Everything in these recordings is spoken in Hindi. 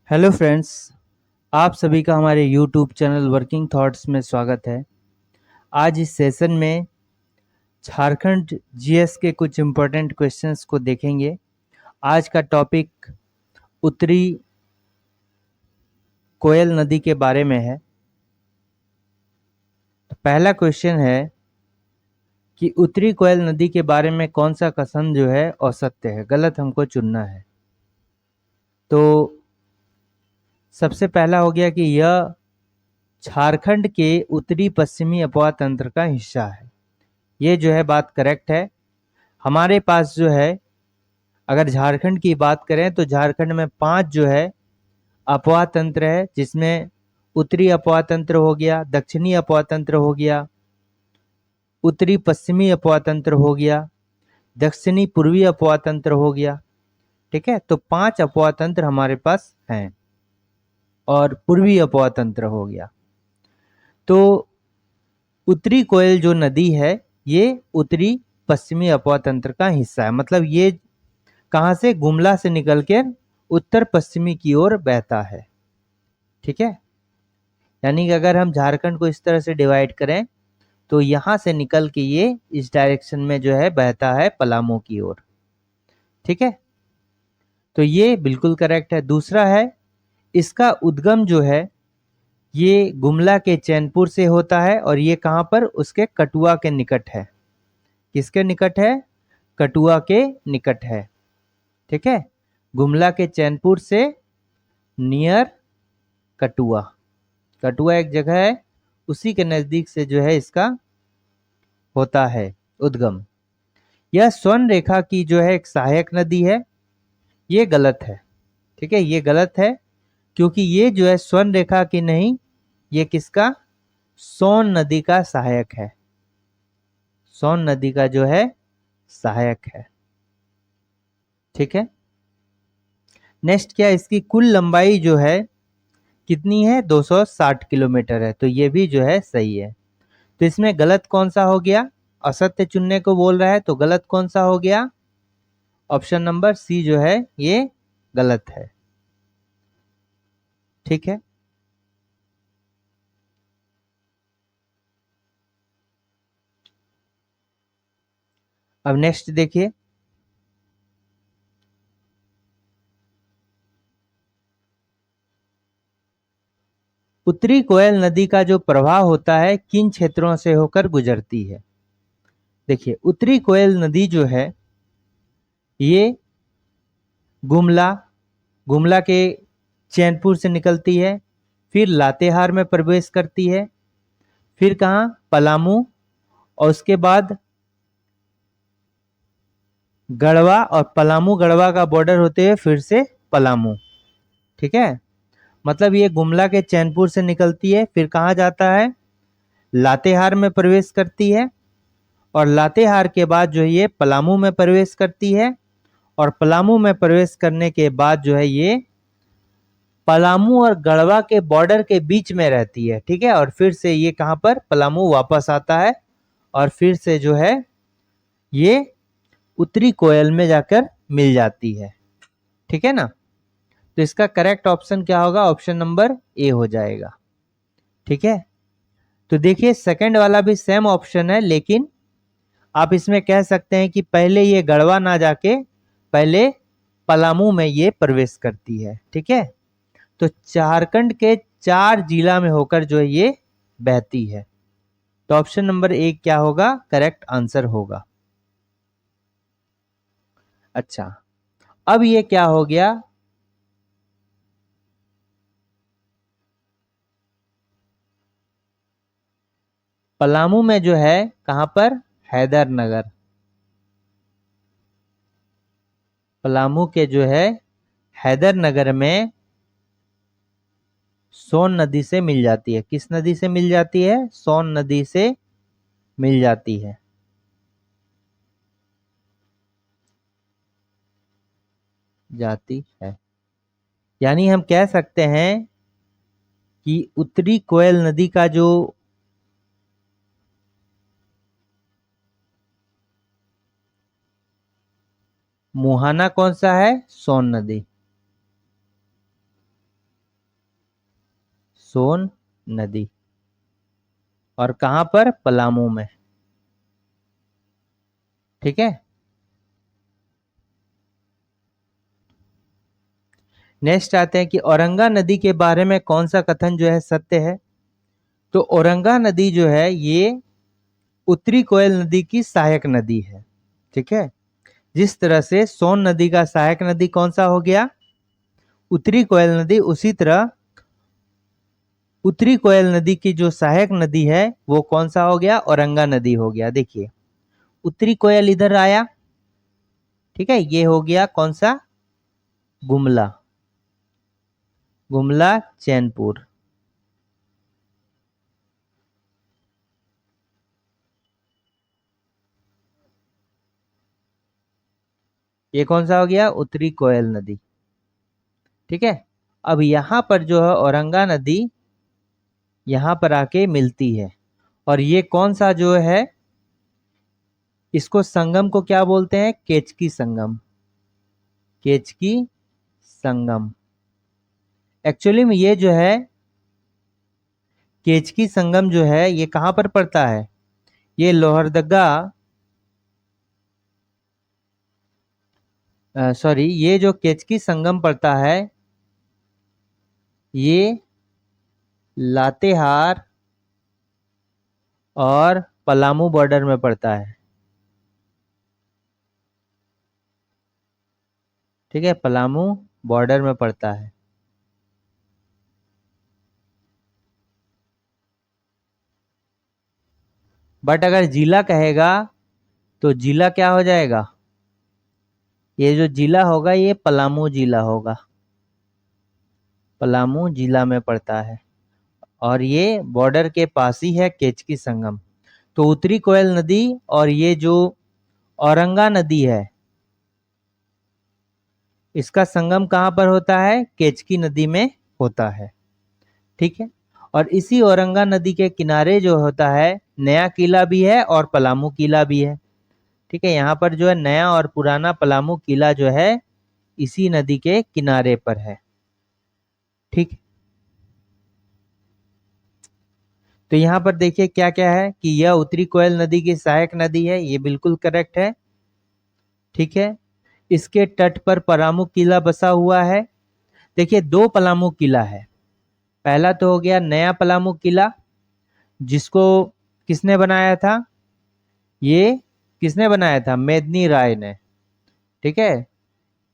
हेलो फ्रेंड्स, आप सभी का हमारे यूट्यूब चैनल वर्किंग थॉट्स में स्वागत है। आज इस सेशन में झारखंड जीएस के कुछ इम्पोर्टेंट क्वेश्चंस को देखेंगे। आज का टॉपिक उत्तरी कोयल नदी के बारे में है। तो पहला क्वेश्चन है कि उत्तरी कोयल नदी के बारे में कौन सा कथन जो है असत्य है, गलत हमको चुनना है। तो सबसे पहला हो गया कि यह झारखंड के उत्तरी पश्चिमी अपवाह तंत्र का हिस्सा है। ये जो है बात करेक्ट है। हमारे पास जो है, अगर झारखंड की बात करें तो झारखंड में 5 जो है अपवाह तंत्र है, जिसमें उत्तरी अपवाह तंत्र हो गया, दक्षिणी अपवाह तंत्र हो गया, उत्तरी पश्चिमी अपवाह तंत्र हो गया, दक्षिणी पूर्वी अपवाह तंत्र हो गया। ठीक है, तो 5 अपवाह तंत्र हमारे पास हैं और पूर्वी अपवाह तंत्र हो गया। तो उत्तरी कोयल जो नदी है ये उत्तरी पश्चिमी अपवाह तंत्र का हिस्सा है। मतलब ये कहाँ से, गुमला से निकल के उत्तर पश्चिमी की ओर बहता है। ठीक है, यानी कि अगर हम झारखंड को इस तरह से डिवाइड करें तो यहाँ से निकल के ये इस डायरेक्शन में जो है बहता है पलामू की ओर। ठीक है, तो ये बिल्कुल करेक्ट है। दूसरा है, इसका उद्गम जो है ये गुमला के चैनपुर से होता है और ये कहाँ पर, उसके कटुआ के निकट है। किसके निकट है? कटुआ के निकट है। ठीक है, गुमला के चैनपुर से नियर कटुआ। कटुआ एक जगह है, उसी के नजदीक से जो है इसका होता है उद्गम। यह स्वर्ण रेखा की जो है एक सहायक नदी है। ये गलत है। ठीक है, ये गलत है क्योंकि ये जो है स्वर्ण रेखा की नहीं, ये किसका, सोन नदी का सहायक है। सोन नदी का जो है सहायक है। ठीक है, नेक्स्ट क्या, इसकी कुल लंबाई जो है कितनी है, 260 किलोमीटर है। तो ये भी जो है सही है। तो इसमें गलत कौन सा हो गया, असत्य चुनने को बोल रहा है, तो गलत कौन सा हो गया, ऑप्शन नंबर सी जो है ये गलत है। ठीक है, अब नेक्स्ट देखिए, उत्तरी कोयल नदी का जो प्रवाह होता है किन क्षेत्रों से होकर गुजरती है। देखिए, उत्तरी कोयल नदी जो है ये गुमला गुमला के चैनपुर से निकलती है, फिर लातेहार में प्रवेश करती है, फिर कहाँ, पलामू, और उसके बाद गढ़वा, और पलामू गढ़वा का बॉर्डर होते हुए फिर से पलामू। ठीक है, मतलब ये गुमला के चैनपुर से निकलती है, फिर कहाँ जाता है, लातेहार में प्रवेश करती है, और लातेहार के बाद जो है ये पलामू में प्रवेश करती है, और पलामू में प्रवेश करने के बाद जो है ये पलामू और गढ़वा के बॉर्डर के बीच में रहती है। ठीक है, और फिर से ये कहाँ पर, पलामू वापस आता है और फिर से जो है ये उत्तरी कोयल में जाकर मिल जाती है। ठीक है ना, तो इसका करेक्ट ऑप्शन क्या होगा, ऑप्शन नंबर ए हो जाएगा। ठीक है, तो देखिए सेकंड वाला भी सेम ऑप्शन है, लेकिन आप इसमें कह सकते हैं कि पहले ये गढ़वा ना जाके पहले पलामू में ये प्रवेश करती है। ठीक है, तो झारखंड के 4 जिला में होकर जो है ये बहती है। तो ऑप्शन नंबर ए क्या होगा, करेक्ट आंसर होगा। अच्छा, अब ये क्या हो गया, पलामू में जो है कहां पर, हैदरनगर। पलामू के जो है हैदरनगर में सोन नदी से मिल जाती है। किस नदी से मिल जाती है, सोन नदी से मिल जाती है। जाती है, यानी हम कह सकते हैं कि उत्तरी कोयल नदी का जो मुहाना कौन सा है, सोन नदी। सोन नदी। और कहां पर? पलामू में। ठीक है। नेक्स्ट आते हैं कि औरंगा नदी के बारे में कौन सा कथन जो है सत्य है। तो औरंगा नदी जो है ये उत्तरी कोयल नदी की सहायक नदी है। ठीक है। जिस तरह से सोन नदी का सहायक नदी कौन सा हो गया? उत्तरी कोयल नदी, उसी तरह उत्तरी कोयल नदी की जो सहायक नदी है वो कौन सा हो गया? औरंगा नदी हो गया। देखिए उत्तरी कोयल इधर आया, ठीक है, ये हो गया कौन सा? गुमला, गुमला चैनपुर। ये कौन सा हो गया? उत्तरी कोयल नदी। ठीक है। अब यहां पर जो है औरंगा नदी यहां पर आके मिलती है। और ये कौन सा जो है, इसको संगम को क्या बोलते हैं? केचकी संगम, केचकी संगम। एक्चुअली में ये जो है केचकी संगम जो है ये कहां पर पड़ता है? ये लोहरदगा, सॉरी, ये जो केचकी संगम पड़ता है ये लातेहार और पलामू बॉर्डर में पड़ता है। ठीक है, पलामू बॉर्डर में पड़ता है। बट अगर जिला कहेगा तो जिला क्या हो जाएगा? ये जो जिला होगा ये पलामू जिला होगा, पलामू जिला में पड़ता है। और ये बॉर्डर के पास ही है केचकी संगम। तो उत्तरी कोयल नदी और ये जो औरंगा नदी है इसका संगम कहां पर होता है? केचकी नदी में होता है। ठीक है। और इसी औरंगा नदी के किनारे जो होता है नया किला भी है और पलामू किला भी है। ठीक है, यहाँ पर जो है नया और पुराना पलामू किला जो है इसी नदी के किनारे पर है। ठीक। तो यहाँ पर देखिए क्या क्या है कि यह उत्तरी कोयल नदी की सहायक नदी है, ये बिल्कुल करेक्ट है। ठीक है। इसके तट पर पलामू किला बसा हुआ है। देखिए दो पलामू किला है। पहला तो हो गया नया पलामू किला, जिसको किसने बनाया था? ये किसने बनाया था? मेदिनी राय ने। ठीक है।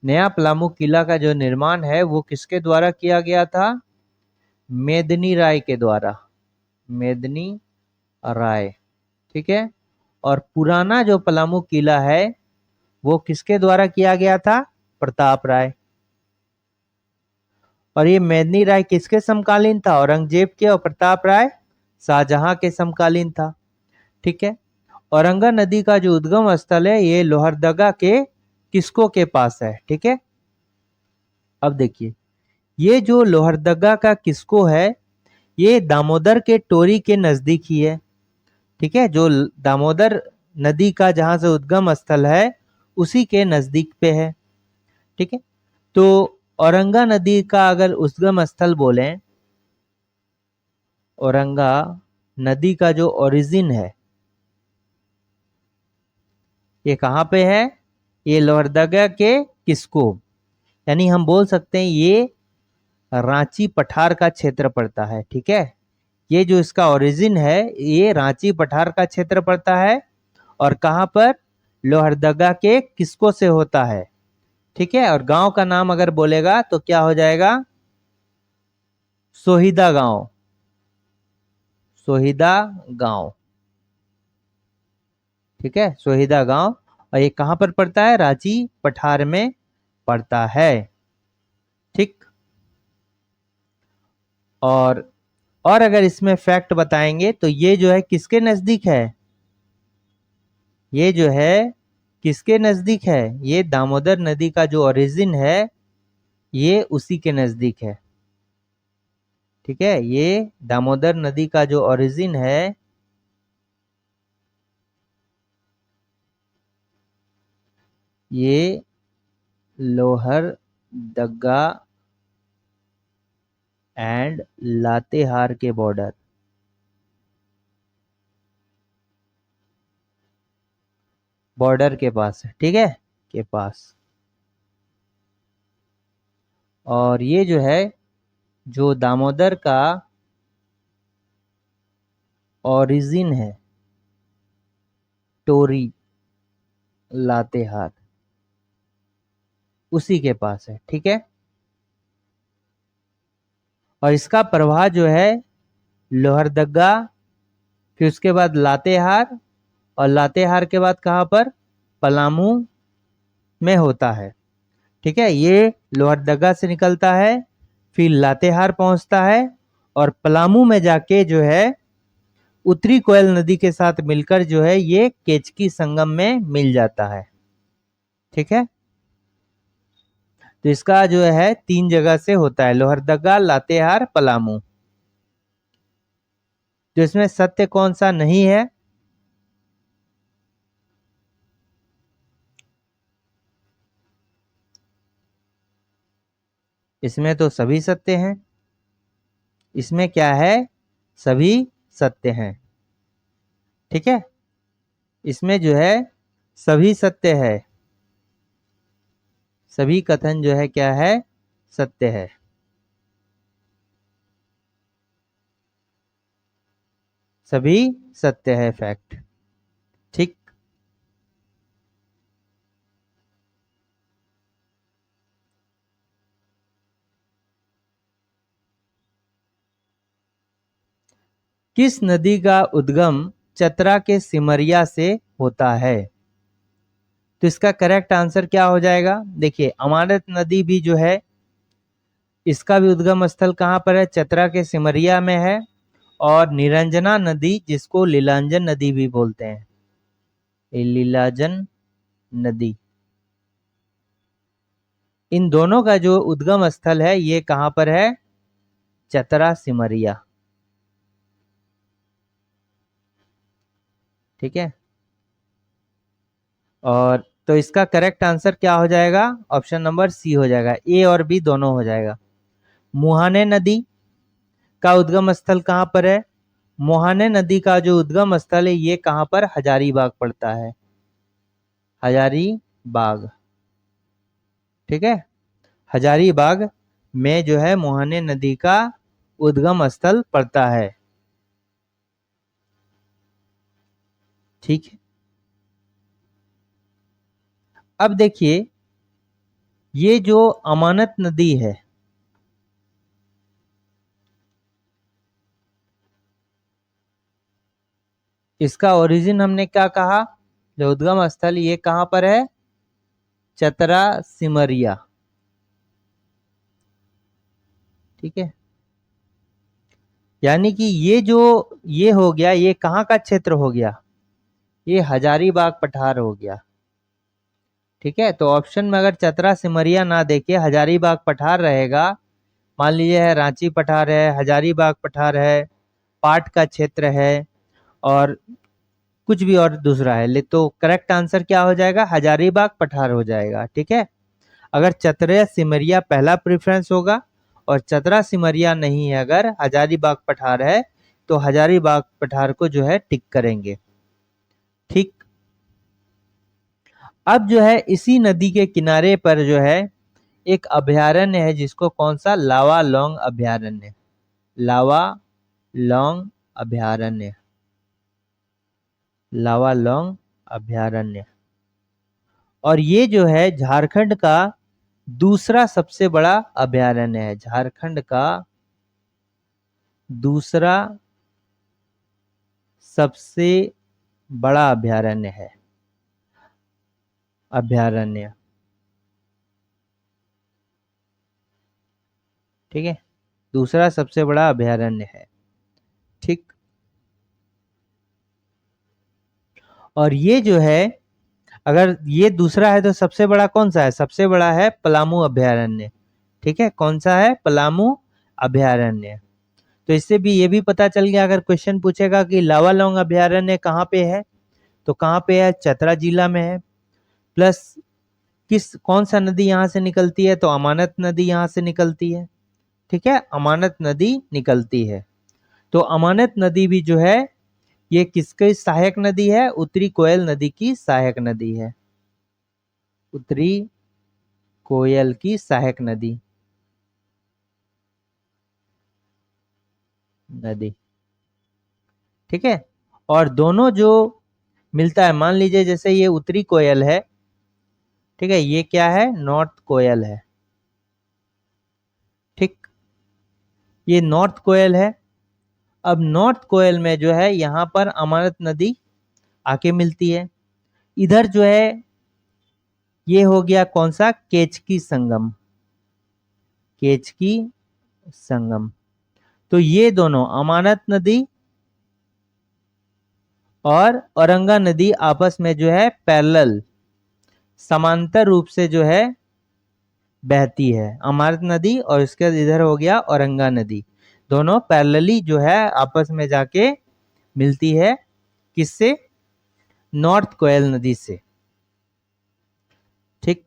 नया पलामू किला का जो निर्माण है वो किसके द्वारा किया गया था? मेदिनी राय के द्वारा, मेदिनी राय। ठीक है। और पुराना जो पलामू किला है वो किसके द्वारा किया गया था? प्रताप राय। और ये मेदिनी राय किसके समकालीन था? औरंगजेब के। और प्रताप राय शाहजहां के समकालीन था। ठीक है। औरंगा नदी का जो उद्गम स्थल है ये लोहरदगा के किस्को के पास है। ठीक है। अब देखिए ये जो लोहरदगा का किस्को है ये दामोदर के टोरी के नजदीक ही है। ठीक है, जो दामोदर नदी का जहां से उद्गम स्थल है उसी के नजदीक पे है। ठीक है। तो औरंगा नदी का अगर उद्गम स्थल बोलें, औरंगा नदी का जो ओरिजिन है ये कहाँ पे है? ये लोहरदगा के किस्को, यानी हम बोल सकते हैं ये रांची पठार का क्षेत्र पड़ता है। ठीक है। ये जो इसका ओरिजिन है ये रांची पठार का क्षेत्र पड़ता है। और कहां पर? लोहरदगा के किसको से होता है। ठीक है। और गांव का नाम अगर बोलेगा तो क्या हो जाएगा? सोहिदा गांव, सोहिदा गांव। ठीक है, सोहिदा गांव। और ये कहां पर पड़ता है? रांची पठार में पड़ता है। ठीक। और अगर इसमें फैक्ट बताएंगे तो ये जो है किसके नजदीक है? ये जो है किसके नजदीक है? ये दामोदर नदी का जो ओरिजिन है ये उसी के नजदीक है। ठीक है, ये दामोदर नदी का जो ओरिजिन है ये लोहरदगा एंड लातेहार के बॉर्डर के पास है, ठीक है, के पास। और ये जो है, जो दामोदर का ओरिजिन है, टोरी लातेहार, उसी के पास है, ठीक है। और इसका प्रवाह जो है लोहरदगा, फिर उसके बाद लातेहार, और लातेहार के बाद कहाँ पर, पलामू में होता है, ठीक है। ये लोहरदगा से निकलता है, फिर लातेहार पहुंचता है, और पलामू में जाके जो है उत्तरी कोयल नदी के साथ मिलकर जो है ये केचकी संगम में मिल जाता है, ठीक है। तो इसका जो है 3 जगह से होता है, लोहरदगा, लातेहार, पलामू। तो इसमें सत्य कौन सा नहीं है, इसमें तो सभी सत्य हैं। इसमें क्या है, सभी सत्य हैं, ठीक है। इसमें जो है सभी सत्य है, सभी कथन जो है क्या है, सत्य है। सभी सत्य है, फैक्ट, ठीक। किस नदी का उद्गम चतरा के सिमरिया से होता है। तो इसका करेक्ट आंसर क्या हो जाएगा, देखिए अमानत नदी भी जो है इसका भी उद्गम स्थल कहाँ पर है, चतरा के सिमरिया में है। और निरंजना नदी, जिसको लीलांजन नदी भी बोलते हैं, लीलाजन नदी, इन दोनों का जो उद्गम स्थल है ये कहाँ पर है, चतरा सिमरिया, ठीक है। और तो इसका करेक्ट आंसर क्या हो जाएगा, ऑप्शन नंबर सी हो जाएगा, ए और बी दोनों हो जाएगा। मुहाने नदी का उद्गम स्थल कहाँ पर है, मुहाने नदी का जो उद्गम स्थल है ये कहाँ पर, हजारीबाग पड़ता है, हजारीबाग, ठीक है। हजारीबाग में जो है मुहाने नदी का उद्गम स्थल पड़ता है, ठीक है। अब देखिए ये जो अमानत नदी है, इसका ओरिजिन हमने क्या कहा, जो उद्गम स्थल ये कहां पर है, चतरा सिमरिया, ठीक है। यानी कि ये जो ये हो गया, ये कहाँ का क्षेत्र हो गया, ये हजारीबाग पठार हो गया, ठीक है। तो ऑप्शन में अगर चतरा सिमरिया ना देखे हजारीबाग पठार रहेगा, मान लीजिए है रांची पठार है, हजारीबाग पठार है, पाट का क्षेत्र है, और कुछ भी और दूसरा है, ले तो करेक्ट आंसर क्या हो जाएगा, हजारीबाग पठार हो जाएगा, ठीक है। अगर चतरा सिमरिया पहला प्रेफरेंस होगा और चतरा सिमरिया नहीं है, अगर हजारीबाग पठार है तो हजारीबाग पठार को जो है टिक करेंगे, ठीक। अब जो है इसी नदी के किनारे पर जो है एक अभयारण्य है, जिसको कौन सा, लावा लौंग अभयारण्य, लावा लौंग अभयारण्य, लावा लौंग अभयारण्य। और ये जो है झारखंड का दूसरा सबसे बड़ा अभयारण्य है, झारखंड का दूसरा सबसे बड़ा अभयारण्य है, अभयारण्य, ठीक है, दूसरा सबसे बड़ा अभयारण्य है, ठीक। और ये जो है, अगर ये दूसरा है तो सबसे बड़ा कौन सा है, सबसे बड़ा है पलामू अभयारण्य, ठीक है। कौन सा है, पलामू अभयारण्य। तो इससे भी ये भी पता चल गया, अगर क्वेश्चन पूछेगा कि लावा लौंग अभयारण्य कहाँ पे है, तो कहाँ पे है, चतरा जिला में है। प्लस कौन सा नदी यहाँ से निकलती है, तो अमानत नदी यहाँ से निकलती है, ठीक है, अमानत नदी निकलती है। तो अमानत नदी भी जो है ये किसकी सहायक नदी है? उत्तरी कोयल नदी की सहायक नदी है। उत्तरी कोयल की सहायक नदी ठीक है। और दोनों जो मिलता है, मान लीजिए जैसे ये उत्तरी कोयल है, ठीक है, ये क्या है? नॉर्थ कोयल है। ठीक, ये नॉर्थ कोयल है। अब नॉर्थ कोयल में जो है यहाँ पर अमानत नदी आके मिलती है। इधर जो है ये हो गया कौन सा? केचकी संगम। केचकी संगम। तो ये दोनों अमानत नदी और औरंगा नदी आपस में जो है पैरेलल, समांतर रूप से जो है बहती है। अमानत नदी और इसके इधर हो गया औरंगा नदी, दोनों पैरेलली जो है आपस में जाके मिलती है। किससे? नॉर्थ कोयल नदी से। ठीक।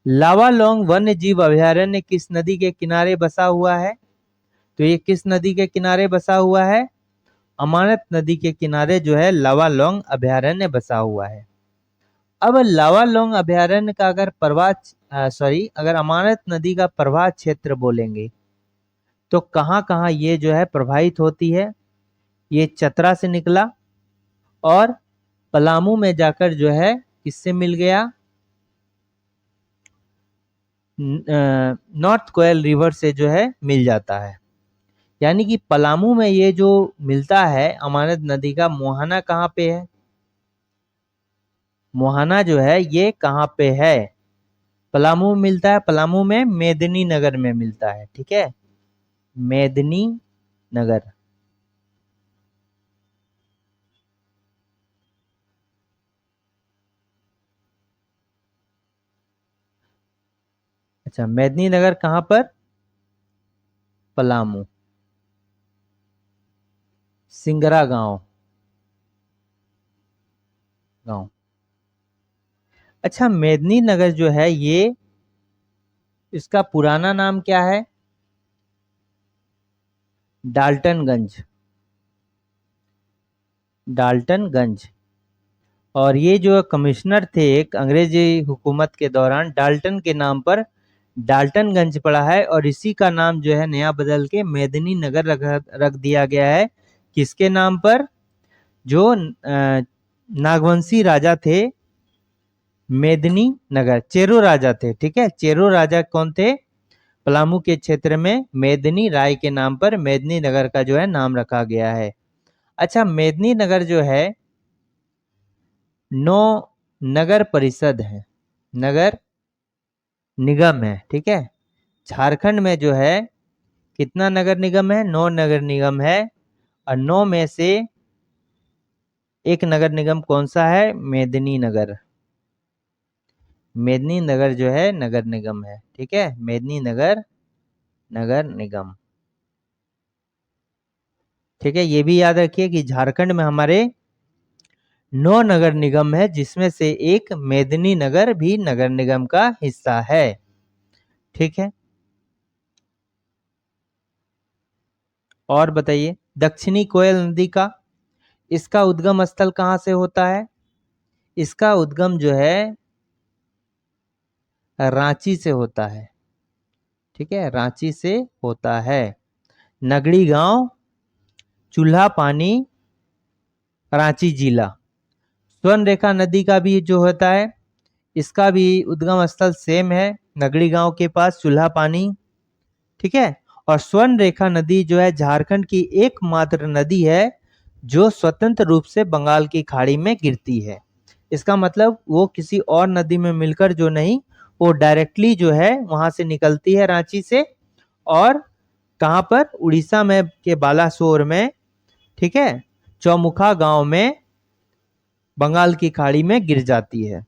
लावालौंग वन्य जीव अभयारण्य किस नदी के किनारे बसा हुआ है? तो ये किस नदी के किनारे बसा हुआ है? अमानत नदी के किनारे जो है लावालौंग अभयारण्य बसा हुआ है। अब लावालौंग अभयारण्य का अगर अगर अमानत नदी का प्रवाह क्षेत्र बोलेंगे तो कहाँ कहाँ ये जो है प्रवाहित होती है? ये चतरा से निकला और पलामू में जाकर जो है किससे मिल गया? नॉर्थ कोयल रिवर से जो है मिल जाता है। यानी कि पलामू में ये जो मिलता है अमानत नदी का, मोहाना कहाँ पे है? मोहाना जो है ये कहाँ पे है? पलामू में मिलता है। पलामू में मेदिनी नगर में मिलता है। ठीक है, मेदिनी नगर। अच्छा, मेदिनी नगर कहाँ पर? पलामू। सिंगरा गांव। गांव। अच्छा, मेदिनी नगर जो है ये, इसका पुराना नाम क्या है? डाल्टनगंज। डाल्टनगंज। और ये जो कमिश्नर थे एक अंग्रेजी हुकूमत के दौरान, डाल्टन के नाम पर डाल्टनगंज पड़ा है और इसी का नाम जो है नया बदल के मेदिनी नगर रख दिया गया है। किसके नाम पर? जो नागवंशी राजा थे, मेदिनी नगर, चेरो राजा थे। ठीक है, चेरो राजा कौन थे? पलामू के क्षेत्र में मेदिनी राय के नाम पर मेदिनी नगर का जो है नाम रखा गया है। अच्छा, मेदिनी नगर जो है 9 नगर परिषद है, नगर निगम है। ठीक है, झारखंड में जो है कितना नगर निगम है? 9 नगर निगम है। और 9 में से एक नगर निगम कौन सा है? मेदिनी नगर। मेदिनी नगर जो है नगर निगम है। ठीक है, मेदिनी नगर नगर निगम। ठीक है, ये भी याद रखिए कि झारखंड में हमारे 9 नगर निगम है, जिसमें से एक मेदिनी नगर भी नगर निगम का हिस्सा है। ठीक है, और बताइए दक्षिणी कोयल नदी का, इसका उद्गम स्थल कहाँ से होता है? इसका उद्गम जो है रांची से होता है। ठीक है, रांची से होता है। नगड़ी गांव, चूल्हा पानी, रांची जिला। स्वर्ण रेखा नदी का भी जो होता है, इसका भी उद्गम स्थल सेम है, नगड़ी गांव के पास चूल्हा पानी। ठीक है, और स्वर्ण रेखा नदी जो है झारखंड की एकमात्र नदी है जो स्वतंत्र रूप से बंगाल की खाड़ी में गिरती है। इसका मतलब वो किसी और नदी में मिलकर जो नहीं, वो डायरेक्टली जो है वहां से निकलती है रांची से, और कहां पर? उड़ीसा में के बालासोर में, ठीक है, चौमुखा गांव में बंगाल की खाड़ी में गिर जाती है।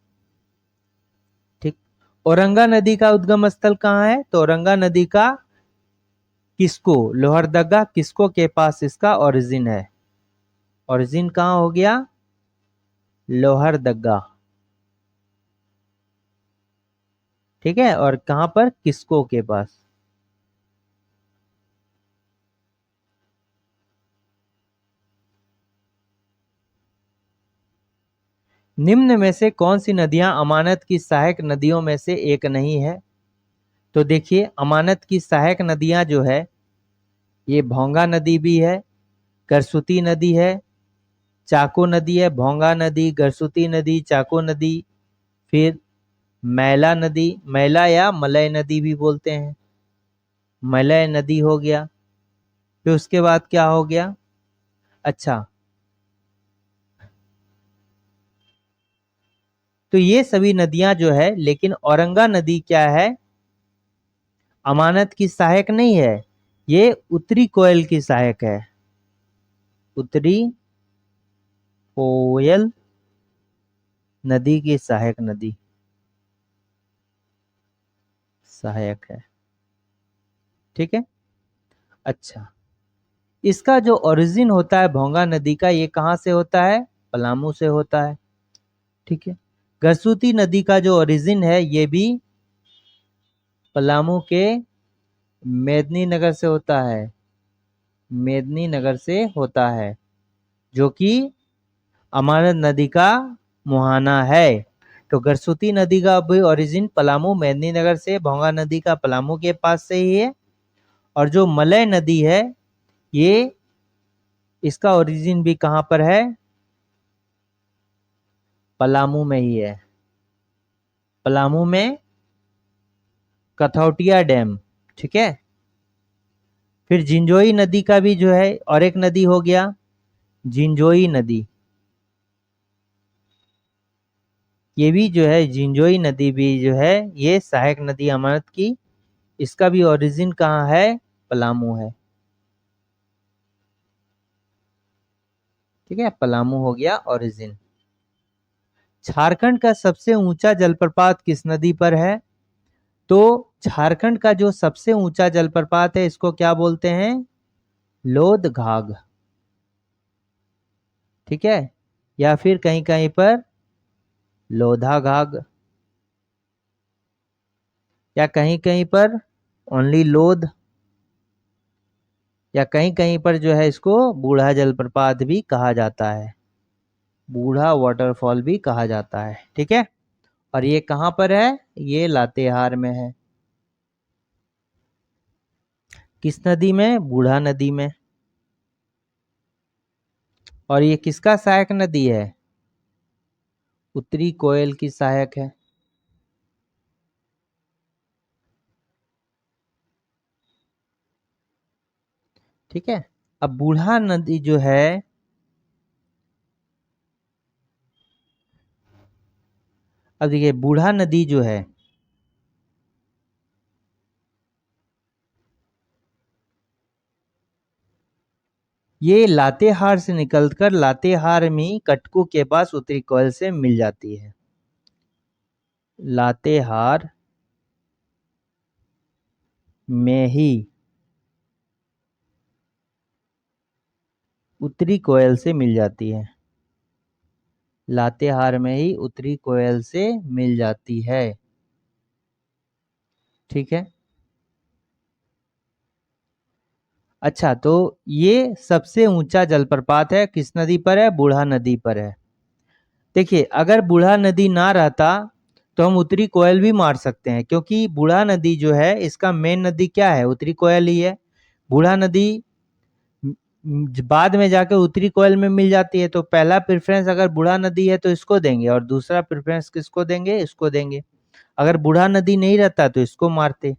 ठीक। औरंगा नदी का उद्गम स्थल कहाँ है? तो औरंगा नदी का किसको, लोहरदगा किसको के पास इसका ओरिजिन है। ओरिजिन कहाँ हो गया? लोहरदगा। ठीक है, और कहां पर, किस्को के पास। निम्न में से कौन सी नदियां अमानत की सहायक नदियों में से एक नहीं है? तो देखिए, अमानत की सहायक नदियां जो है, ये भोंगा नदी भी है, गरसुती नदी है, चाको नदी है। भोंगा नदी, गरसुती नदी, चाको नदी, फिर मैला नदी, मैला या मलय नदी भी बोलते हैं, मलय नदी हो गया। फिर उसके बाद क्या हो गया, अच्छा, तो ये सभी नदियां जो है, लेकिन औरंगा नदी क्या है, अमानत की सहायक नहीं है, ये उत्तरी कोयल की सहायक है, उत्तरी कोयल नदी की सहायक नदी, सहायक है। ठीक है, अच्छा, इसका जो ओरिजिन होता है भोंगा नदी का, ये कहाँ से होता है, पलामू से होता है। ठीक है, गरसूती नदी का जो ओरिजिन है, ये भी पलामू के मेदिनीनगर से होता है, मेदिनीनगर से होता है, जो कि अमानत नदी का मुहाना है। तो गरसूती नदी का भी ओरिजिन पलामू मेदिनीनगर से, भोंगा नदी का पलामू के पास से ही है। और जो मलय नदी है, ये इसका ओरिजिन भी कहां पर है, पलामू में ही है, पलामू में कथौटिया डैम। ठीक है, फिर जिंजोई नदी का भी जो है, और एक नदी हो गया जिंजोई नदी, ये भी जो है जिंजोई नदी भी जो है, ये सहायक नदी अमानत की, इसका भी ओरिजिन कहाँ है, पलामू है। ठीक है, पलामू हो गया ओरिजिन। झारखंड का सबसे ऊंचा जलप्रपात किस नदी पर है? तो झारखंड का जो सबसे ऊंचा जलप्रपात है, इसको क्या बोलते हैं, लोदघाग। ठीक है, या फिर कहीं कहीं पर लोधाघाग, या कहीं कहीं पर ओनली लोध, या कहीं कहीं पर जो है इसको बूढ़ा जलप्रपात भी कहा जाता है, बूढ़ा वाटरफॉल भी कहा जाता है। ठीक है, और ये कहां पर है, ये लातेहार में है। किस नदी में, बूढ़ा नदी में। और ये किसका सहायक नदी है, उत्तरी कोयल की सहायक है। ठीक है, अब बूढ़ा नदी जो है, अब देखिए बूढ़ा नदी जो है, ये लातेहार से निकलकर लातेहार में कटकू के पास उत्तरी कोयल से मिल जाती है। लातेहार में ही उत्तरी कोयल से मिल जाती है, लातेहार में ही उत्तरी कोयल से मिल जाती है। ठीक है, अच्छा, तो ये सबसे ऊंचा जलप्रपात है, किस नदी पर है, बूढ़ा नदी पर है। देखिए, अगर बूढ़ा नदी ना रहता तो हम उत्तरी कोयल भी मार सकते हैं, क्योंकि बूढ़ा नदी जो है, इसका मेन नदी क्या है, उत्तरी कोयल ही है। बूढ़ा नदी बाद में जाकर उत्तरी कोयल में मिल जाती है, तो पहला प्रेफरेंस अगर बूढ़ा नदी है तो इसको देंगे, और दूसरा प्रेफरेंस किसको देंगे, इसको देंगे। अगर बूढ़ा नदी नहीं रहता तो इसको मारते।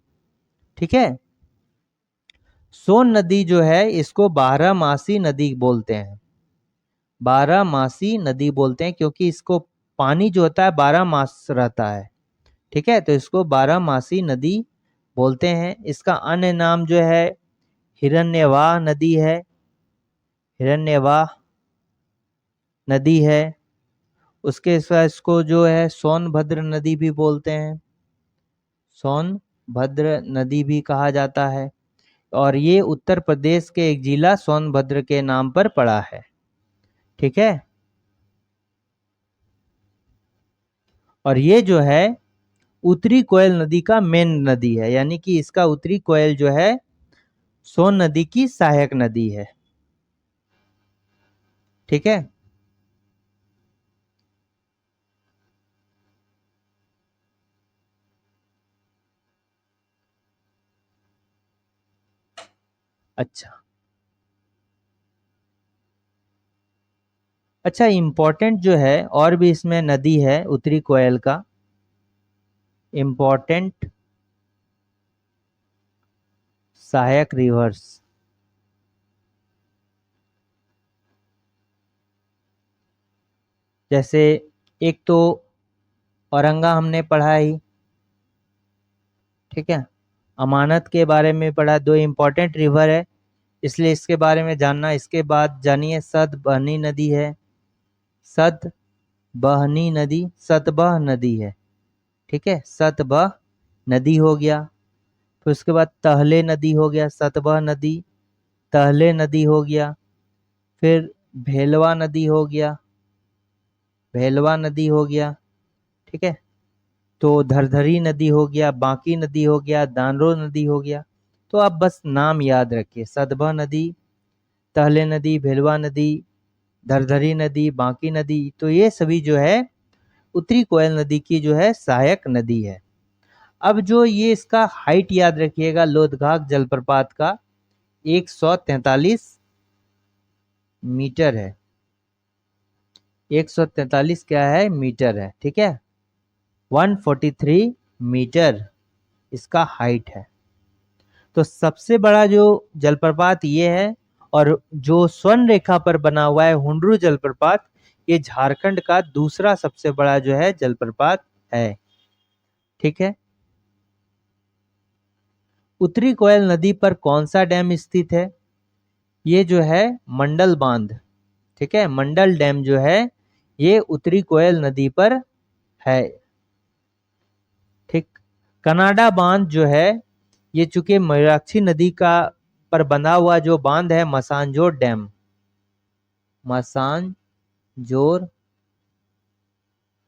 ठीक है, सोन नदी जो है, इसको बारहमासी नदी बोलते हैं, बारहमासी नदी बोलते हैं, क्योंकि इसको पानी जो होता है 12 मास रहता है। ठीक है, तो इसको बारहमासी नदी बोलते हैं। इसका अन्य नाम जो है हिरण्यवाह नदी है, हिरण्यवाह नदी है। उसके साथ इसको जो है सोनभद्र नदी भी बोलते हैं, सोनभद्र नदी भी कहा जाता है। और ये उत्तर प्रदेश के एक जिला सोनभद्र के नाम पर पड़ा है। ठीक है, और ये जो है उत्तरी कोयल नदी का मेन नदी है, यानी कि इसका उत्तरी कोयल जो है सोन नदी की सहायक नदी है। ठीक है। अच्छा अच्छा, इम्पोर्टेंट जो है और भी इसमें नदी है उत्तरी कोयल का, इम्पोर्टेंट सहायक रिवर्स। जैसे एक तो औरंगा हमने पढ़ा ही, ठीक है। अमानत के बारे में पढ़ा, दो इम्पोर्टेंट रिवर है इसलिए इसके बारे में जानना। इसके बाद जानिए सत बहनी नदी है, सत बहनी नदी सतबह नदी है, ठीक है, सतबह नदी हो गया। फिर उसके बाद तहले नदी हो गया, सतबह नदी तहले नदी हो गया। फिर भेलवा नदी हो गया, भेलवा नदी हो गया, ठीक है। तो धरधरी नदी हो गया, बांकी नदी हो गया, दानरो नदी हो गया। तो आप बस नाम याद रखिए, सतबह नदी, तहले नदी, भेलवा नदी, धरधरी नदी, बांकी नदी। तो ये सभी जो है उत्तरी कोयल नदी की जो है सहायक नदी है। अब जो ये इसका हाइट याद रखिएगा लोदघाट जलप्रपात का 143 मीटर है, 143 क्या है मीटर है, ठीक है। 143 मीटर इसका हाइट है। तो सबसे बड़ा जो जलप्रपात ये है, और जो स्वर्ण रेखा पर बना हुआ है हुंड्रू जलप्रपात, ये झारखंड का दूसरा सबसे बड़ा जो है जलप्रपात है, ठीक है। उत्तरी कोयल नदी पर कौन सा डैम स्थित है? ये जो है मंडल बांध, ठीक है, मंडल डैम जो है ये उत्तरी कोयल नदी पर है, ठीक। कनाडा बांध जो है ये चूंकि मयूराक्षी नदी का पर बंधा हुआ जो बांध है मसानजोर डैम, मसानजोर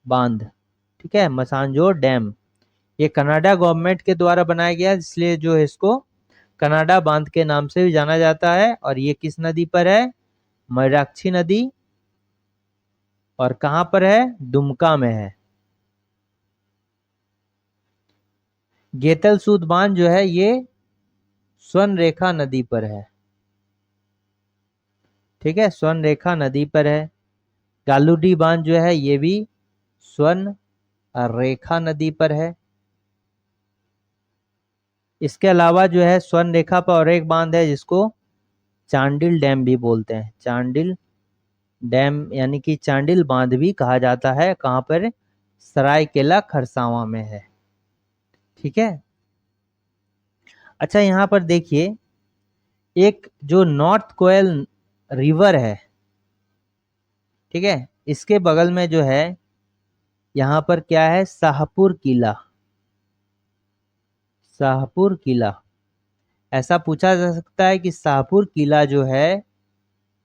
बांध, ठीक है, मसानजोर डैम, ये कनाडा गवर्नमेंट के द्वारा बनाया गया इसलिए जो है इसको कनाडा बांध के नाम से भी जाना जाता है। और ये किस नदी पर है? मयूराक्षी नदी। और कहां पर है? दुमका में है। गेतल सूद बांध जो है ये स्वर्ण रेखा नदी पर है, ठीक है, स्वर्ण रेखा नदी पर है। गालूडी बांध जो है ये भी स्वर्ण रेखा नदी पर है। इसके अलावा जो है स्वर्ण रेखा पर और एक बांध है जिसको चांडिल डैम भी बोलते हैं, चांडिल डैम यानी कि चांडिल बांध भी कहा जाता है। कहां पर? सरायकेला खरसावां में है, ठीक है। अच्छा यहाँ पर देखिए एक जो नॉर्थ कोयल रिवर है, ठीक है, इसके बगल में जो है यहाँ पर क्या है? शाहपुर किला, शाहपुर किला। ऐसा पूछा जा सकता है कि शाहपुर किला जो है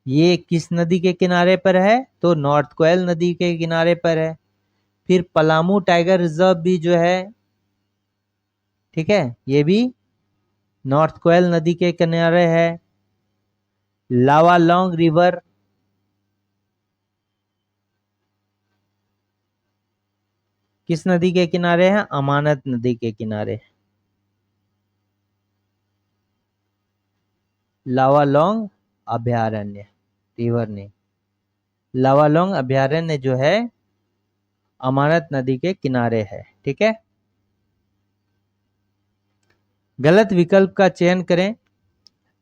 ये किस नदी के किनारे पर है? तो नॉर्थ कोयल नदी के किनारे पर है। फिर पलामू टाइगर रिजर्व भी जो है, ठीक है, ये भी नॉर्थ कोयल नदी के किनारे है। लावालौंग रिवर, किस नदी के किनारे है? अमानत नदी के किनारे। लावालौंग अभयारण्य, रिवर ने, लावालौंग अभयारण्य जो है अमानत नदी के किनारे है, ठीक है। गलत विकल्प का चयन करें।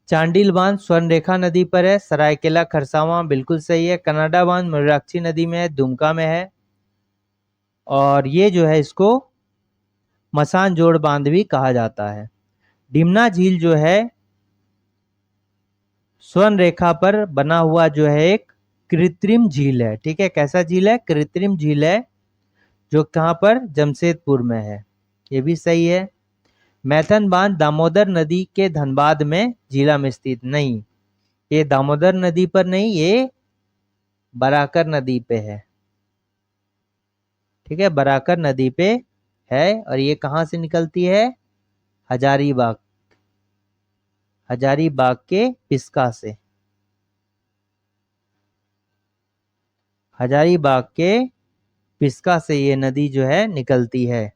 चांडिल बांध स्वर्ण रेखा नदी पर है, सरायकेला खरसावां बिल्कुल सही है। कनाडा बांध मयूराक्षी नदी में है, दुमका में है। और ये जो है इसको मसान जोड़ बांध भी कहा जाता है। डिमना झील जो है स्वर्ण रेखा पर बना हुआ जो है एक कृत्रिम झील है, ठीक है। कैसा झील है? कृत्रिम झील है, जो कहां पर? जमशेदपुर में है, ये भी सही है। मैथन बांध दामोदर नदी के धनबाद में जिला में स्थित, नहीं, ये दामोदर नदी पर नहीं, ये बराकर नदी पे है, ठीक है, बराकर नदी पे है और ये कहाँ से निकलती है? हजारीबाग, हजारीबाग के पिस्का से, हजारीबाग के पिस्का से ये नदी जो है निकलती है।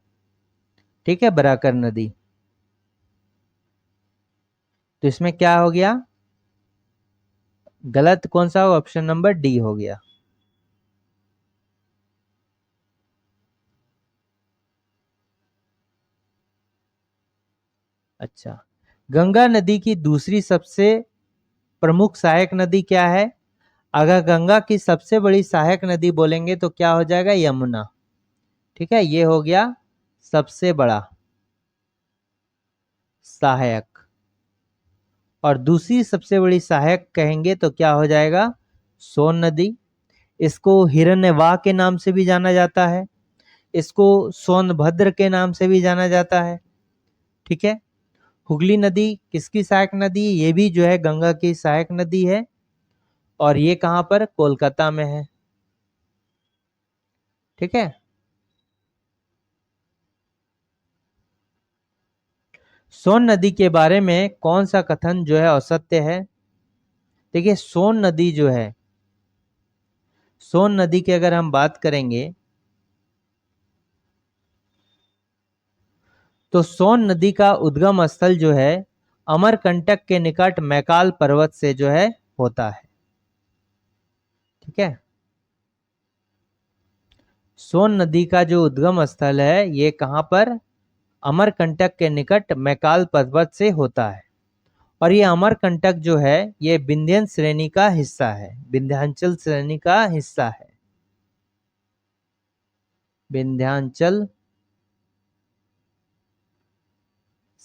ठीक है, बराकर नदी। तो इसमें क्या हो गया? गलत कौन सा? ऑप्शन नंबर डी हो गया। अच्छा, गंगा नदी की दूसरी सबसे प्रमुख सहायक नदी क्या है? अगर गंगा की सबसे बड़ी सहायक नदी बोलेंगे तो क्या हो जाएगा? यमुना। ठीक है, ये हो गया सबसे बड़ा सहायक। और दूसरी सबसे बड़ी सहायक कहेंगे तो क्या हो जाएगा? सोन नदी। इसको हिरण्यवाह के नाम से भी जाना जाता है, इसको सोनभद्र के नाम से भी जाना जाता है। ठीक है, हुगली नदी किसकी सहायक नदी है? ये भी जो है गंगा की सहायक नदी है और ये कहाँ पर? कोलकाता में है। ठीक है, सोन नदी के बारे में कौन सा कथन जो है असत्य है? देखिए, सोन नदी जो है, सोन नदी की अगर हम बात करेंगे तो सोन नदी का उद्गम स्थल जो है अमरकंटक के निकट मैकाल पर्वत से जो है होता है। ठीक है, सोन नदी का जो उद्गम स्थल है ये कहाँ पर? अमरकंटक के निकट मैकाल पर्वत से होता है। और ये अमरकंटक जो है ये विंध्य श्रेणी का हिस्सा है, विंध्याचल श्रेणी का हिस्सा है, विंध्याचल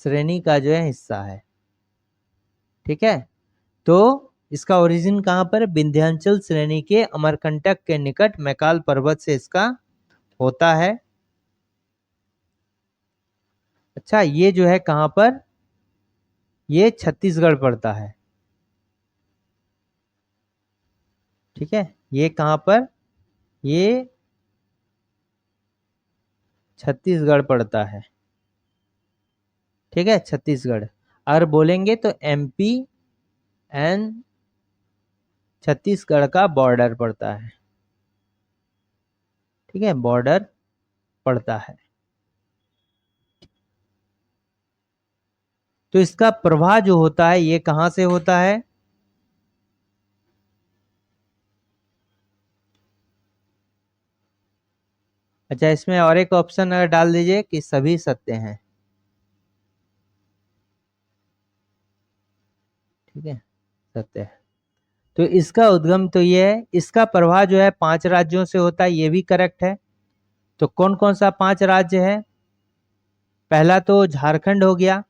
श्रेणी का जो है हिस्सा है। ठीक है, तो इसका ओरिजिन कहाँ पर? विंध्याचल श्रेणी के अमरकंटक के निकट मैकाल पर्वत से इसका होता है। अच्छा, ये जो है कहाँ पर? ये छत्तीसगढ़ पड़ता है। ठीक है, ये कहाँ पर? ये छत्तीसगढ़ पड़ता है। ठीक है, छत्तीसगढ़। अगर बोलेंगे तो एमपी एंड छत्तीसगढ़ का बॉर्डर पड़ता है। ठीक है, बॉर्डर पड़ता है। तो इसका प्रवाह जो होता है ये कहां से होता है? अच्छा, इसमें और एक ऑप्शन अगर डाल दीजिए कि सभी सत्य हैं। ठीक है, सत्य है। तो इसका उद्गम तो ये है, इसका प्रवाह जो है 5 राज्यों से होता है, ये भी करेक्ट है। तो कौन कौन सा 5 राज्य है? पहला तो झारखंड हो गया,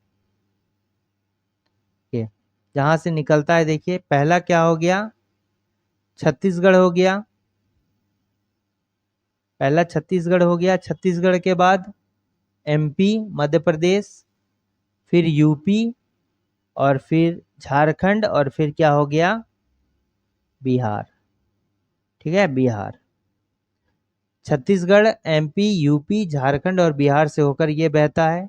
ये जहां से निकलता है। देखिए, पहला क्या हो गया? छत्तीसगढ़ हो गया, पहला छत्तीसगढ़ हो गया। छत्तीसगढ़ के बाद एमपी मध्य प्रदेश, फिर यूपी, और फिर झारखंड, और फिर क्या हो गया? बिहार। ठीक है, बिहार। छत्तीसगढ़, एमपी, यूपी, झारखंड और बिहार से होकर ये बहता है।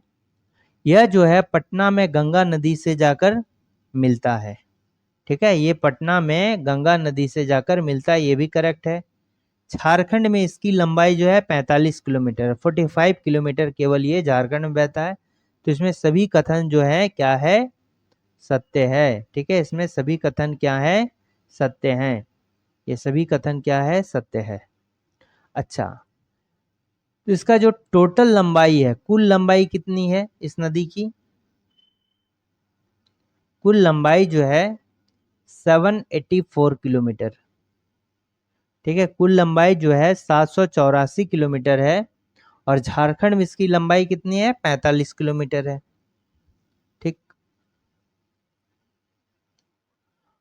यह जो है पटना में गंगा नदी से जाकर मिलता है। ठीक है, ये पटना में गंगा नदी से जाकर मिलता है, ये भी करेक्ट है। झारखंड में इसकी लंबाई जो है 45 किलोमीटर, 45 किलोमीटर केवल ये झारखंड में बहता है। तो इसमें सभी कथन जो है क्या है? सत्य है। ठीक है, इसमें सभी कथन क्या है? सत्य हैं। ये सभी कथन क्या है? सत्य है। अच्छा, तो इसका जो टोटल लंबाई है, कुल लंबाई कितनी है इस नदी की? कुल लंबाई जो है 784 किलोमीटर। ठीक है, कुल लंबाई जो है 784 किलोमीटर है। और झारखंड में इसकी लंबाई कितनी है? 45 किलोमीटर है। ठीक,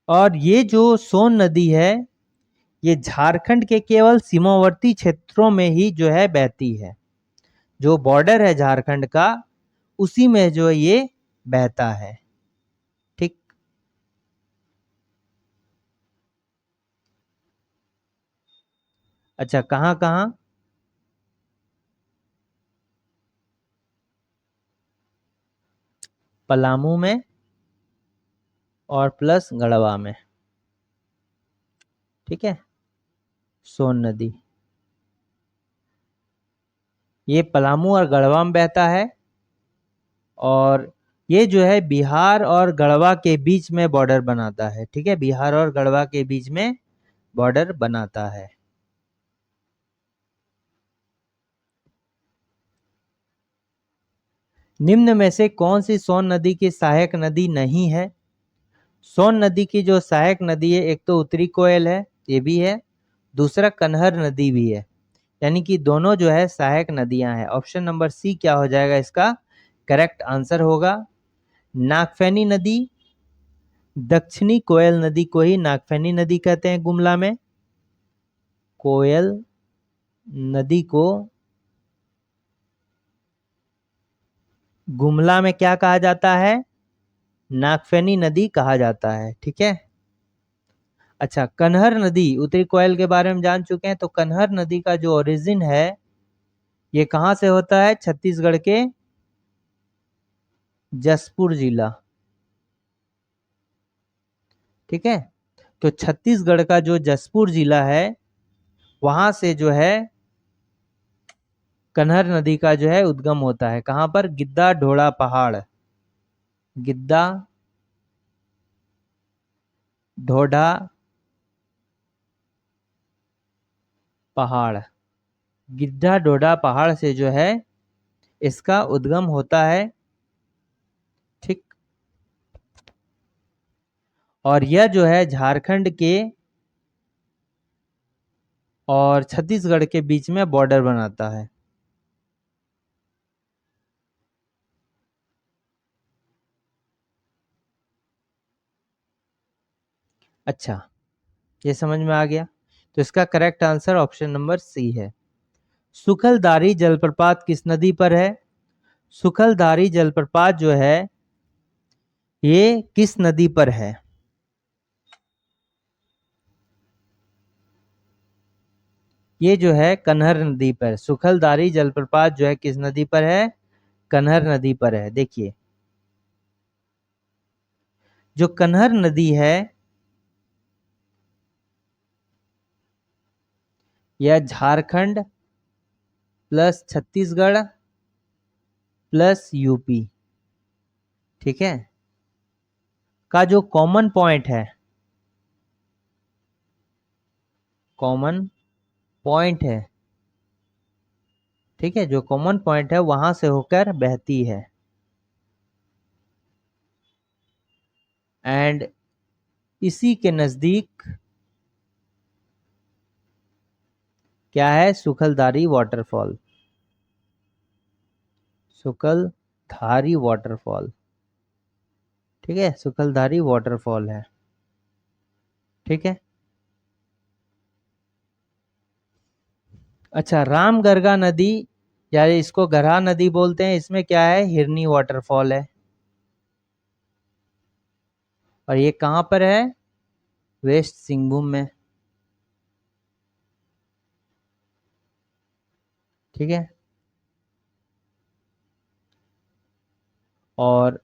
और ये जो सोन नदी है ये झारखंड के केवल सीमावर्ती क्षेत्रों में ही जो है बहती है। जो बॉर्डर है झारखंड का उसी में जो ये बहता है। ठीक, अच्छा, कहाँ कहाँ? पलामू में और प्लस गढ़वा में। ठीक है, सोन नदी ये पलामू और गढ़वा में बहता है और ये जो है बिहार और गढ़वा के बीच में बॉर्डर बनाता है। ठीक है, बिहार और गढ़वा के बीच में बॉर्डर बनाता है। निम्न में से कौन सी सोन नदी की सहायक नदी नहीं है? सोन नदी की जो सहायक नदी है, एक तो उत्तरी कोयल है, ये भी है, दूसरा कन्हर नदी भी है, यानी कि दोनों जो है सहायक नदियां हैं। ऑप्शन नंबर सी क्या हो जाएगा इसका करेक्ट आंसर होगा। नागफेनी नदी, दक्षिणी कोयल नदी को ही नागफेनी नदी कहते हैं गुमला में। कोयल नदी को गुमला में क्या कहा जाता है? नागफेनी नदी कहा जाता है। ठीक है, अच्छा, कन्हर नदी, उत्तरी कोयल के बारे में जान चुके हैं, तो कन्हर नदी का जो ओरिजिन है ये कहां से होता है? छत्तीसगढ़ के जसपुर जिला। ठीक है, तो छत्तीसगढ़ का जो जसपुर जिला है वहां से जो है कन्हर नदी का जो है उद्गम होता है। कहां पर? गिद्दा ढोड़ा पहाड़, गिद्दा ढोढ़ा पहाड़, गिद्दा ढोढ़ा पहाड़ से जो है इसका उद्गम होता है। ठीक, और यह जो है झारखंड के और छत्तीसगढ़ के बीच में बॉर्डर बनाता है। अच्छा, ये समझ में आ गया, तो इसका correct answer option number C है। सुखलधारी जलप्रपात किस नदी पर है? सुखलधारी जलप्रपात जो है ये किस नदी पर है? ये जो है कन्हर नदी पर। सुखलधारी जलप्रपात जो है किस नदी पर है? कन्हर नदी पर है। देखिए, जो कन्हर नदी है यह Jharkhand plus Chhattisgarh plus UP, ठीक है, का जो कॉमन पॉइंट है, कॉमन पॉइंट है, ठीक है, जो कॉमन पॉइंट है वहां से होकर बहती है। एंड इसी के नजदीक क्या है? सुखलधारी वाटरफॉल, सुखलधारी वाटरफॉल। ठीक है, सुखलधारी वाटरफॉल है। ठीक है, अच्छा, रामगरगा नदी या इसको गरहा नदी बोलते हैं, इसमें क्या है? हिरनी वाटरफॉल है। और ये कहां पर है? वेस्ट सिंहभूम में। ठीक है, और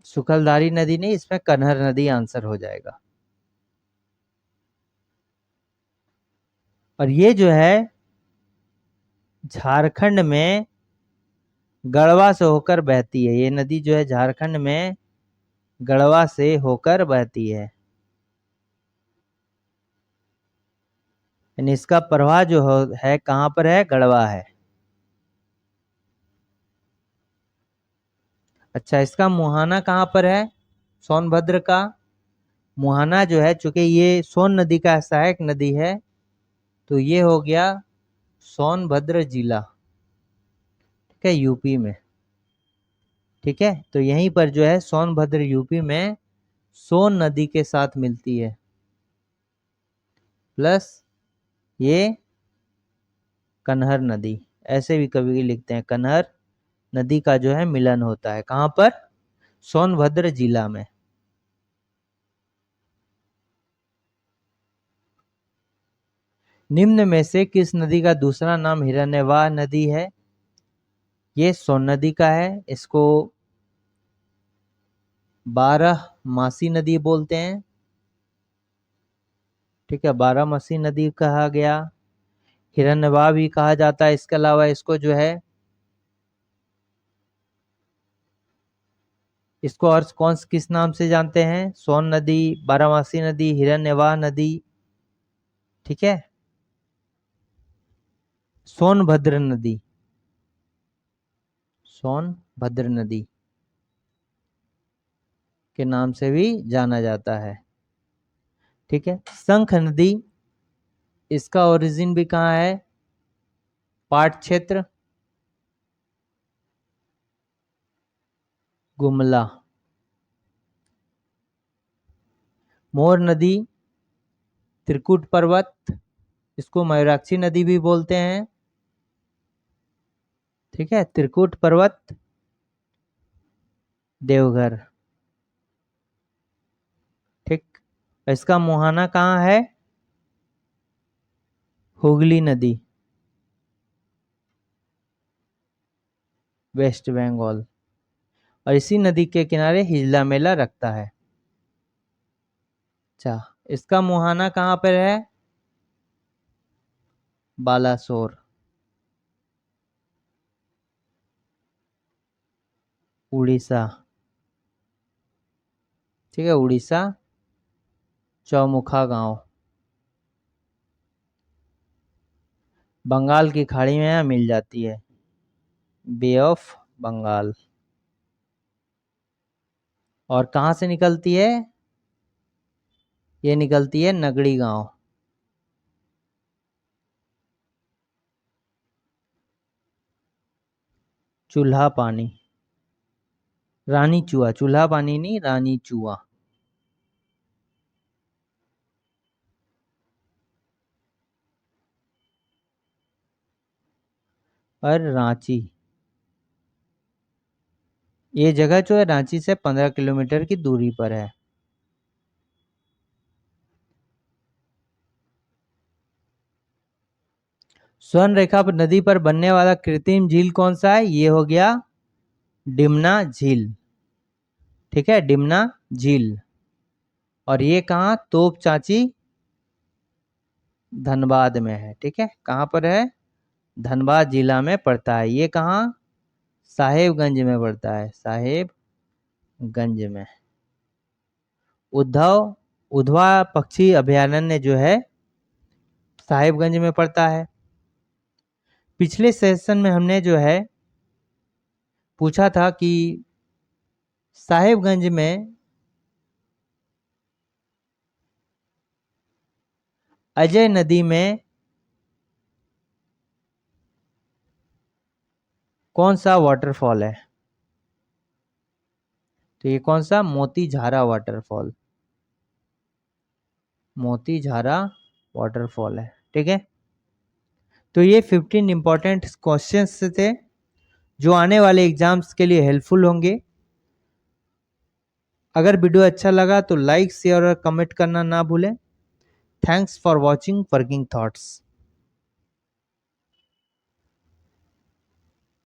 सुखलधारी नदी नहीं, इसमें कन्हर नदी आंसर हो जाएगा। और ये जो है झारखंड में गढ़वा से होकर बहती है। ये नदी जो है झारखंड में गढ़वा से होकर बहती है, यानी इसका प्रवाह जो है कहां पर है? गढ़वा है। अच्छा, इसका मुहाना कहां पर है? सोनभद्र का मुहाना जो है, चूंकि ये सोन नदी का सहायक नदी है, तो ये हो गया सोनभद्र जिला। ठीक है, यूपी में। ठीक है, तो यहीं पर जो है सोनभद्र यूपी में सोन नदी के साथ मिलती है, प्लस ये कन्हर नदी, ऐसे भी कभी लिखते हैं, कन्हर नदी का जो है मिलन होता है। कहां पर? सोनभद्र जिला में। निम्न में से किस नदी का दूसरा नाम हिरण्यवाह नदी है? ये सोन नदी का है। इसको बारहमासी नदी बोलते हैं। ठीक है, बारहमासी नदी कहा गया। हिरण्यवा भी कहा जाता है। इसके अलावा इसको जो है, इसको और कौन किस नाम से जानते हैं? सोन नदी, बारहमासी नदी, हिरण्यवा नदी। ठीक है, सोनभद्र नदी, सोनभद्र नदी के नाम से भी जाना जाता है। ठीक है, शंख नदी, इसका ओरिजिन भी कहाँ है? पाट क्षेत्र, गुमला। मोर नदी, त्रिकुट पर्वत, इसको मयूराक्षी नदी भी बोलते हैं। ठीक है, त्रिकुट पर्वत, देवघर। ठीक, इसका मुहाना कहाँ है? हुगली नदी, वेस्ट बंगाल। और इसी नदी के किनारे हिजला मेला लगता है। अच्छा, इसका मुहाना कहाँ पर है? बालासोर, उड़ीसा। ठीक है, उड़ीसा, चौमुखा गांव, बंगाल की खाड़ी में यहाँ मिल जाती है, बे ऑफ बंगाल। और कहाँ से निकलती है? ये निकलती है नगड़ी गांव। चूल्हा पानी, रानी चूहा, चूल्हा पानी नहीं, रानी चूहा। और रांची, ये जगह जो है रांची से 15 किलोमीटर की दूरी पर है। स्वर्ण रेखा पर नदी पर बनने वाला कृत्रिम झील कौन सा है? ये हो गया डिमना झील। ठीक है, डिमना झील। और ये कहाँ? तोप चांची, धनबाद में है। ठीक है, कहाँ पर है? धनबाद जिला में पड़ता है। ये कहाँ? साहेबगंज में पड़ता है, साहेबगंज में। उधवा पक्षी अभयारण्य जो है साहेबगंज में पड़ता है। पिछले सेशन में हमने जो है पूछा था कि साहेबगंज में अजय नदी में कौन सा वाटरफॉल है? तो ये कौन सा? मोतीझारा वाटरफॉल, मोतीझारा वाटरफॉल है। ठीक है, तो ये 15 इंपॉर्टेंट क्वेश्चंस थे जो आने वाले एग्जाम्स के लिए हेल्पफुल होंगे। अगर वीडियो अच्छा लगा तो लाइक, शेयर और कमेंट करना ना भूलें। Thanks for watching working thoughts.